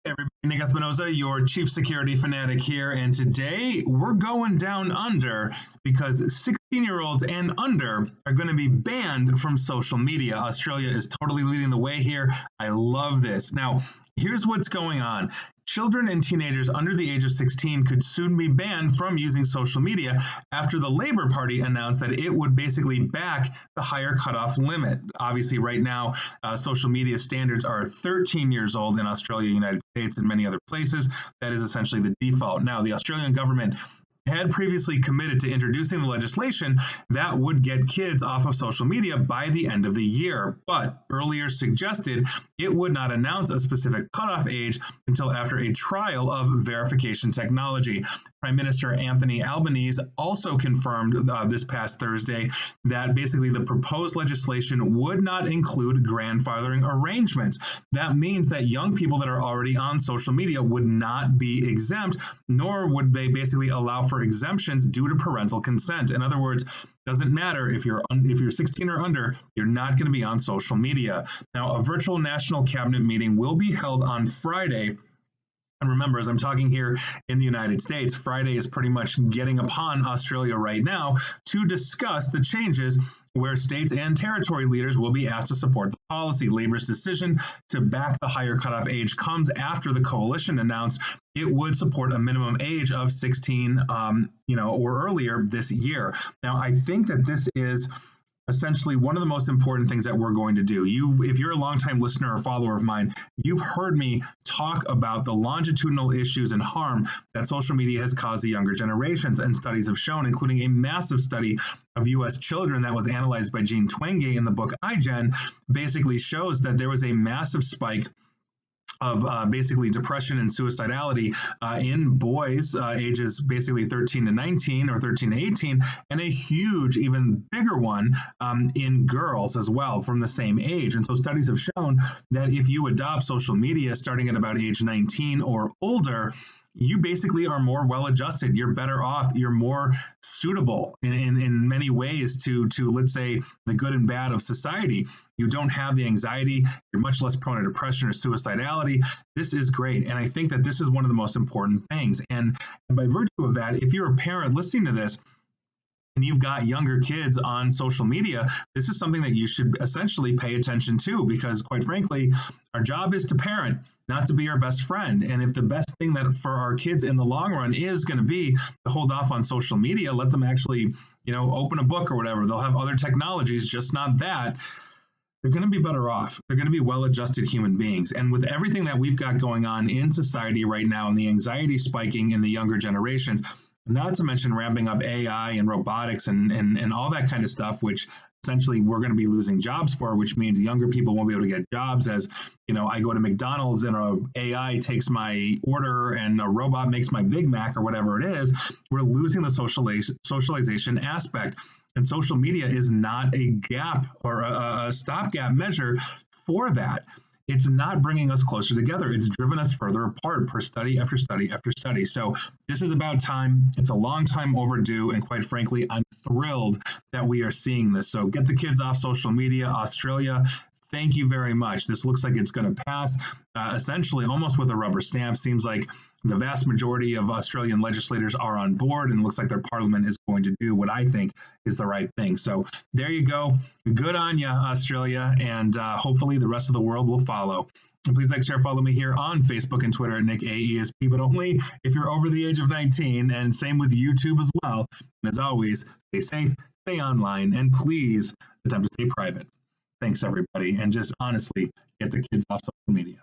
Everybody, Nick Espinoza, your chief security fanatic here, and today we're going down under because 16-year-olds and under are going to be banned from social media. Australia is totally leading the way here. I love this. Now, here's what's going on. Children and teenagers under the age of 16 could soon be banned from using social media after the Labour Party announced that it would basically back the higher cutoff limit. Obviously, right now, social media standards are 13 years old in Australia, United States, and many other places. That is essentially the default. Now, the Australian government had previously committed to introducing the legislation that would get kids off of social media by the end of the year, but earlier suggested it would not announce a specific cutoff age until after a trial of verification technology. Prime Minister Anthony Albanese also confirmed this past Thursday that basically the proposed legislation would not include grandfathering arrangements. That means that young people that are already on social media would not be exempt, nor would they basically allow for exemptions due to parental consent. In other words, doesn't matter if you're 16 or under, you're not going to be on social media. Now, a virtual national cabinet meeting will be held on Friday. And remember, as I'm talking here in the United States, Friday is pretty much getting upon Australia right now to discuss the changes where states and territory leaders will be asked to support the policy. Labor's decision to back the higher cutoff age comes after the coalition announced it would support a minimum age of 16, or earlier this year. Now, I think that this is essentially one of the most important things that we're going to do. If you're a longtime listener or follower of mine, you've heard me talk about the longitudinal issues and harm that social media has caused the younger generations, and studies have shown, including a massive study of U.S. children that was analyzed by Jean Twenge in the book iGen, basically shows that there was a massive spike of basically depression and suicidality in boys ages basically 13 to 19 or 13 to 18, and a huge, even bigger one in girls as well from the same age. And so studies have shown that if you adopt social media starting at about age 19 or older, you basically are more well-adjusted. You're better off. You're more suitable in many ways to let's say the good and bad of society. You don't have the anxiety. You're much less prone to depression or suicidality. This is great, and I think that this is one of the most important things. And by virtue of that, if you're a parent listening to this, and you've got younger kids on social media, this is something that you should essentially pay attention to, because quite frankly, our job is to parent, not to be our best friend. And if the best thing that for our kids in the long run is going to be to hold off on social media, let them actually, open a book or whatever. They'll have other technologies, just not that. They're going to be better off. They're going to be well-adjusted human beings. And with everything that we've got going on in society right now and the anxiety spiking in the younger generations, not to mention ramping up AI and robotics and all that kind of stuff, which essentially we're going to be losing jobs for, which means younger people won't be able to get jobs. As I go to McDonald's and a AI takes my order and a robot makes my Big Mac or whatever it is. We're losing the socialization aspect. And social media is not a gap or a stopgap measure for that. It's not bringing us closer together. It's driven us further apart per study after study after study. So this is about time. It's a long time overdue. And quite frankly, I'm thrilled that we are seeing this. So get the kids off social media. Australia, thank you very much. This looks like it's going to pass essentially almost with a rubber stamp. Seems like the vast majority of Australian legislators are on board, and looks like their parliament is going to do what I think is the right thing. So there you go. Good on you, Australia, and hopefully the rest of the world will follow. And please like, share, follow me here on Facebook and Twitter at Nick AESP, but only if you're over the age of 19, and same with YouTube as well. And as always, stay safe, stay online, and please attempt to stay private. Thanks, everybody, and just honestly get the kids off social media.